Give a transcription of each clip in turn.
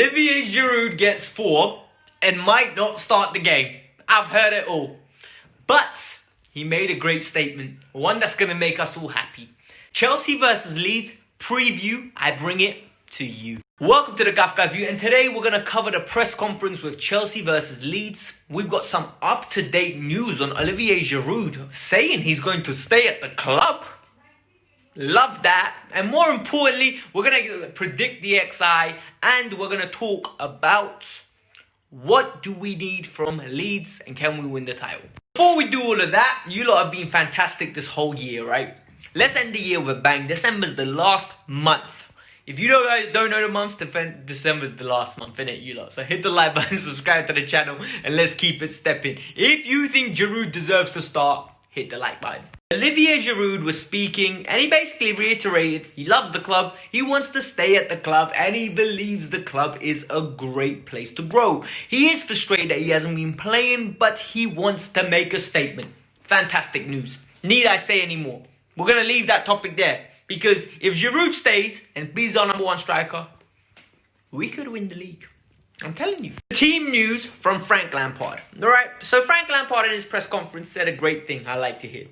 Olivier Giroud gets 4 and might not start the game. I've heard it all. But he made a great statement, one that's going to make us all happy. Chelsea versus Leeds preview, I bring it to you. Welcome to the Kavkas view, and today we're going to cover the press conference with Chelsea versus Leeds. We've got some up-to-date news on Olivier Giroud saying he's going to stay at the club. Love that. And more importantly, we're going to predict the XI, and we're going to talk about what do we need from Leeds and can we win the title. Before we do all of that, you lot have been fantastic this whole year, right? Let's end the year with a bang. December's the last month. If you don't know the months, December's the last month, innit, you lot? So hit the like button, subscribe to the channel, and let's keep it stepping. If you think Giroud deserves to start, hit the like button. Olivier Giroud was speaking, and he basically reiterated he loves the club, he wants to stay at the club, and he believes the club is a great place to grow. He is frustrated that he hasn't been playing, but he wants to make a statement. Fantastic news. Need I say any more? We're going to leave that topic there, because if Giroud stays and be our number 1 striker, we could win the league. I'm telling you. Team news from Frank Lampard. Alright, so Frank Lampard in his press conference said a great thing I like to hear.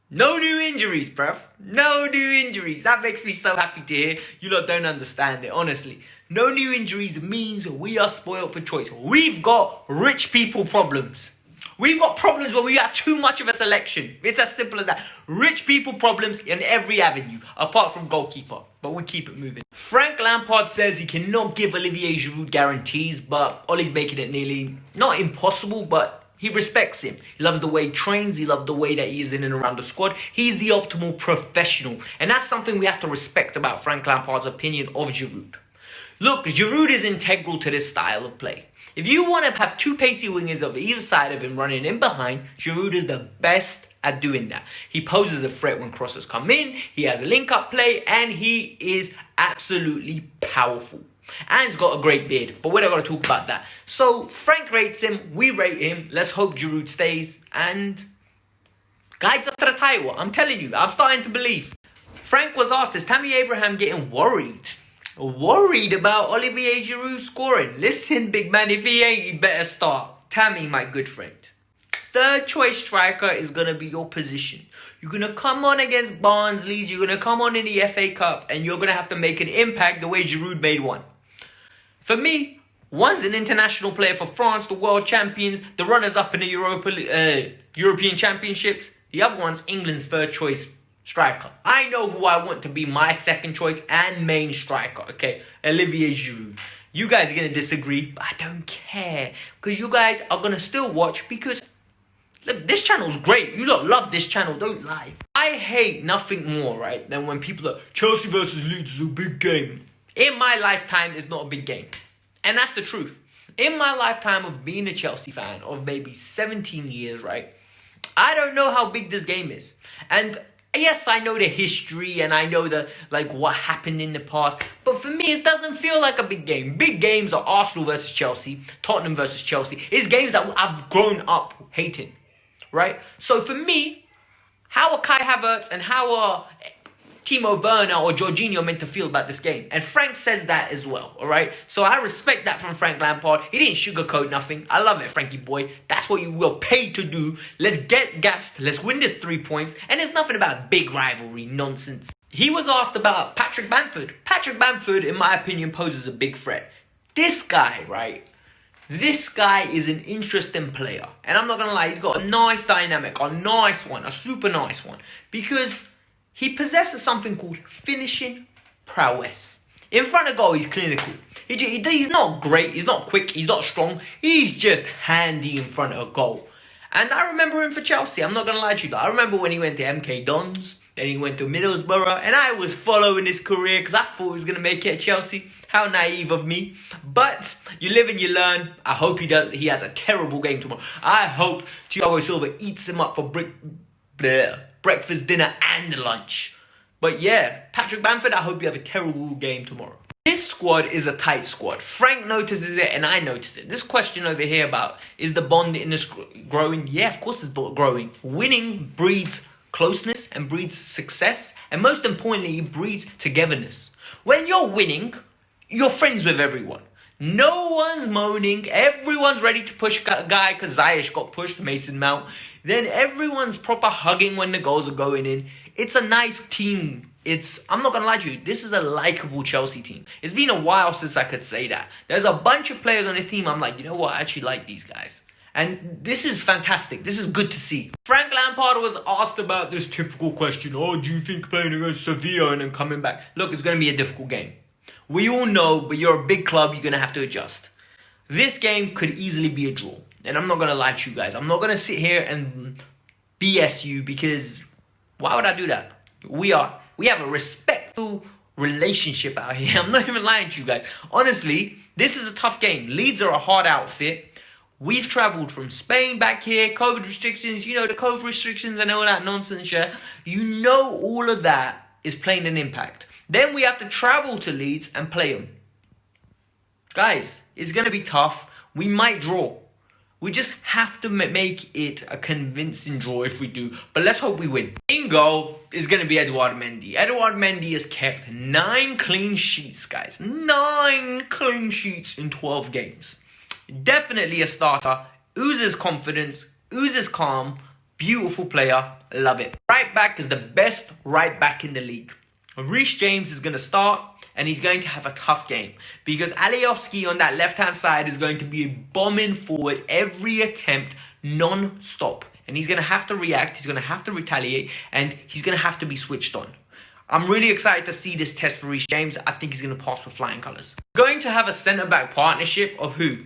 No new injuries, bruv. No new injuries. That makes me so happy to hear. You lot don't understand it, honestly. No new injuries means we are spoiled for choice. We've got rich people problems. We've got problems where we have too much of a selection. It's as simple as that. Rich people problems in every avenue, apart from goalkeeper. But we keep it moving. Frank Lampard says he cannot give Olivier Giroud guarantees, but Ollie's making it nearly, not impossible, but he respects him. He loves the way he trains. He loves the way that he is in and around the squad. He's the optimal professional. And that's something we have to respect about Frank Lampard's opinion of Giroud. Look, Giroud is integral to this style of play. If you want to have 2 pacey wingers of either side of him running in behind, Giroud is the best at doing that. He poses a threat when crosses come in, he has a link-up play, and he is absolutely powerful. And he's got a great beard, but we're not going to talk about that. So, Frank rates him, we rate him, let's hope Giroud stays, and guides us to the title. I'm telling you, I'm starting to believe. Frank was asked, is Tammy Abraham getting worried? Worried about Olivier Giroud scoring? Listen, big man, if he ain't, he better start. Tammy, my good friend. 3rd choice striker is going to be your position. You're going to come on against Barnsley, you're going to come on in the FA Cup, and you're going to have to make an impact the way Giroud made one. For me, one's an international player for France, the world champions, the runners-up in the European Championships. The other one's England's 3rd choice striker. I know who I want to be my 2nd choice and main striker, okay? Olivier Giroud. You guys are going to disagree, but I don't care. Because you guys are going to still watch because, look, this channel's great. You lot love this channel, don't lie. I hate nothing more, right, than when people are, Chelsea versus Leeds is a big game. In my lifetime, it's not a big game. And that's the truth. In my lifetime of being a Chelsea fan of maybe 17 years, right, I don't know how big this game is. And yes, I know the history and I know the what happened in the past. But for me, it doesn't feel like a big game. Big games are Arsenal versus Chelsea, Tottenham versus Chelsea. It's games that I've grown up hating, right? So for me, how are Kai Havertz and how are Timo Werner or Jorginho meant to feel about this game? And Frank says that as well, all right? So I respect that from Frank Lampard. He didn't sugarcoat nothing. I love it, Frankie boy. That's what you were paid to do. Let's get gassed. Let's win this 3 points. And there's nothing about big rivalry nonsense. He was asked about Patrick Bamford. Patrick Bamford, in my opinion, poses a big threat. This guy, right? This guy is an interesting player. And I'm not going to lie, he's got a nice dynamic, a nice one, a super nice one. Because he possesses something called finishing prowess. In front of goal, he's clinical. He's not great, he's not quick, he's not strong. He's just handy in front of a goal. And I remember him for Chelsea. I'm not going to lie to you. I remember when he went to MK Dons, then he went to Middlesbrough, and I was following his career because I thought he was going to make it at Chelsea. How naive of me. But you live and you learn. I hope he does. He has a terrible game tomorrow. I hope Thiago Silva eats him up for breakfast, dinner, and lunch. But yeah, Patrick Bamford, I hope you have a terrible game tomorrow. This squad is a tight squad. Frank notices it and I notice it. This question over here about, is the bond in this growing? Yeah, of course it's growing. Winning breeds closeness and breeds success. And most importantly, it breeds togetherness. When you're winning, you're friends with everyone. No one's moaning. Everyone's ready to push guy because Ziyech got pushed, Mason Mount. Then everyone's proper hugging when the goals are going in. It's a nice team. I'm not going to lie to you, this is a likeable Chelsea team. It's been a while since I could say that. There's a bunch of players on this team, I'm like, you know what, I actually like these guys. And this is fantastic. This is good to see. Frank Lampard was asked about this typical question. Oh, do you think playing against Sevilla and then coming back? Look, it's going to be a difficult game. We all know, but you're a big club, you're going to have to adjust. This game could easily be a draw. And I'm not going to lie to you guys. I'm not going to sit here and BS you because why would I do that? We have a respectful relationship out here. I'm not even lying to you guys. Honestly, this is a tough game. Leeds are a hard outfit. We've travelled from Spain back here, COVID restrictions, the COVID restrictions and all that nonsense, yeah? All of that is playing an impact. Then we have to travel to Leeds and play them. Guys, it's going to be tough. We might draw. We just have to make it a convincing draw if we do. But let's hope we win. In goal is going to be Edouard Mendy. Edouard Mendy has kept 9 clean sheets, guys. 9 clean sheets in 12 games. Definitely a starter. Oozes confidence. Oozes calm. Beautiful player. Love it. Right back is the best right back in the league. Reece James is going to start. And he's going to have a tough game. Because Alioski on that left-hand side is going to be bombing forward every attempt non-stop. And he's going to have to react. He's going to have to retaliate. And he's going to have to be switched on. I'm really excited to see this test for Reece James. I think he's going to pass with flying colours. We're going to have a centre-back partnership of who?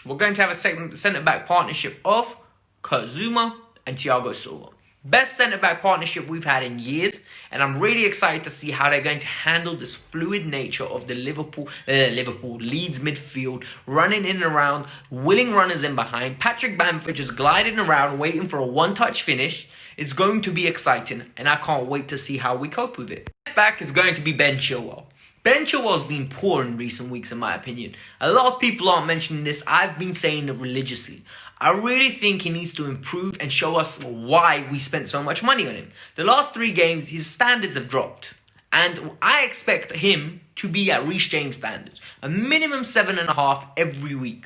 We're going to have a centre-back partnership of Kurt Zouma and Thiago Silva. Best centre-back partnership we've had in years. And I'm really excited to see how they're going to handle this fluid nature of the Leeds midfield. Running in and around, willing runners in behind. Patrick Bamford just gliding around, waiting for a one-touch finish. It's going to be exciting. And I can't wait to see how we cope with it. Left back is going to be Ben Chilwell. Ben Chilwell's been poor in recent weeks, in my opinion. A lot of people aren't mentioning this. I've been saying it religiously. I really think he needs to improve and show us why we spent so much money on him. The last 3 games, his standards have dropped. And I expect him to be at Reece James standards. A minimum 7.5 every week.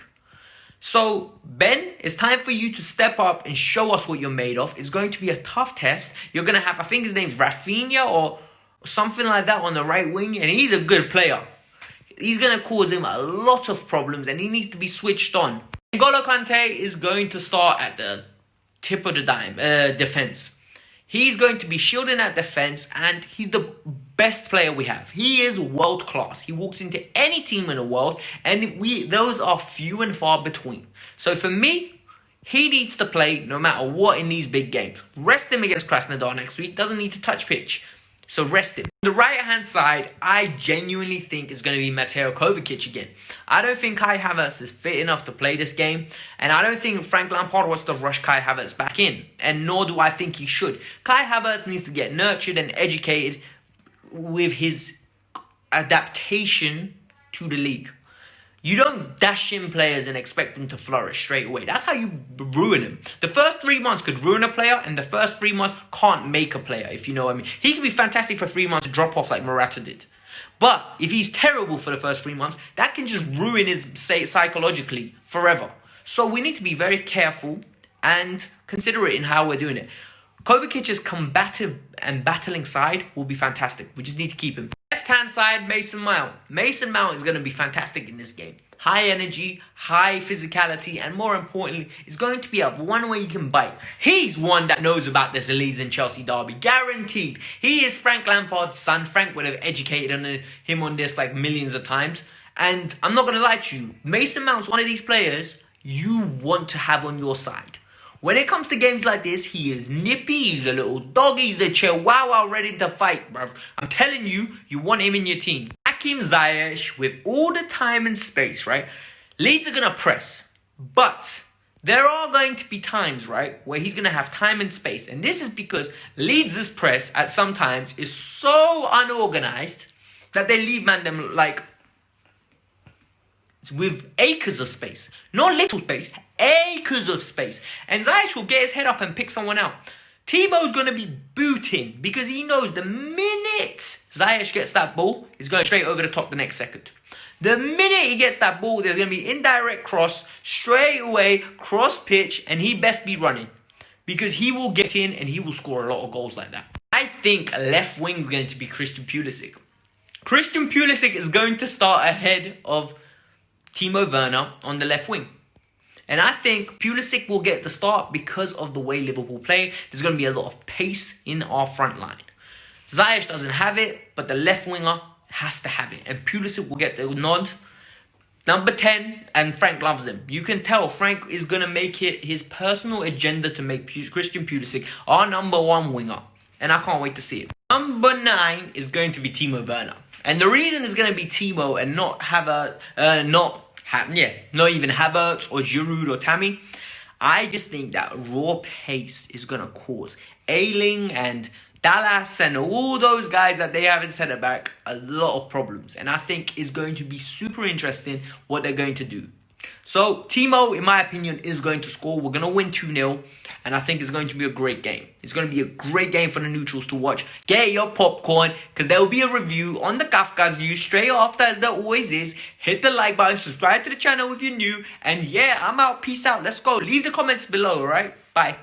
So, Ben, it's time for you to step up and show us what you're made of. It's going to be a tough test. You're going to have, I think his name's Rafinha or something like that on the right wing. And he's a good player. He's going to cause him a lot of problems and he needs to be switched on. N'Golo Kante is going to start at the tip of the defense. He's going to be shielding at defense and he's the best player we have. He is world class. He walks into any team in the world and those are few and far between. So for me, he needs to play no matter what in these big games. Rest him against Krasnodar next week. Doesn't need to touch pitch. So rest him. On the right-hand side, I genuinely think it's going to be Mateo Kovacic again. I don't think Kai Havertz is fit enough to play this game. And I don't think Frank Lampard wants to rush Kai Havertz back in. And nor do I think he should. Kai Havertz needs to get nurtured and educated with his adaptation to the league. You don't dash in players and expect them to flourish straight away. That's how you ruin them. The first 3 months could ruin a player, and the first 3 months can't make a player, if you know what I mean. He can be fantastic for 3 months and drop off like Morata did. But if he's terrible for the first 3 months, that can just ruin his psychologically forever. So we need to be very careful and considerate in how we're doing it. Kovacic's combative and battling side will be fantastic. We just need to keep him. Left-hand side, Mason Mount. Mason Mount is going to be fantastic in this game. High energy, high physicality, and more importantly, it's going to be a one way you can bite. He's one that knows about this Leeds and Chelsea derby. Guaranteed. He is Frank Lampard's son. Frank would have educated him on this like millions of times. And I'm not going to lie to you. Mason Mount's one of these players you want to have on your side. When it comes to games like this, he is nippy, he's a little dog, he's a chihuahua ready to fight, bruv. I'm telling you, you want him in your team. Hakim Ziyech, with all the time and space, right? Leeds are going to press. But there are going to be times, right, where he's going to have time and space. And this is because Leeds' press at some times is so unorganized that they leave them like with acres of space. Not little space, acres of space. And Ziyech will get his head up and pick someone out. Tebow's going to be booting because he knows the minute Ziyech gets that ball, he's going straight over the top the next second. The minute he gets that ball, there's going to be indirect cross, straight away, cross pitch, and he best be running. Because he will get in and he will score a lot of goals like that. I think left wing is going to be Christian Pulisic. Christian Pulisic is going to start ahead of Timo Werner on the left wing. And I think Pulisic will get the start because of the way Liverpool play. There's going to be a lot of pace in our front line. Ziyech doesn't have it, but the left winger has to have it. And Pulisic will get the nod. Number 10, and Frank loves him. You can tell Frank is going to make it his personal agenda to make Christian Pulisic our number 1 winger. And I can't wait to see it. Number 9 is going to be Timo Werner. And the reason it's going to be Timo and not not even Havertz or Giroud or Tammy, I just think that raw pace is going to cause Ayling and Dallas and all those guys that they have in centre back a lot of problems. And I think it's going to be super interesting what they're going to do. So Timo, in my opinion, is going to score. We're going to win 2-0. And I think it's going to be a great game. It's going to be a great game for the neutrals to watch. Get your popcorn, because there will be a review on the Kavkas view straight after, as there always is. Hit the like button, subscribe to the channel if you're new. And yeah, I'm out. Peace out. Let's go. Leave the comments below, alright? Bye.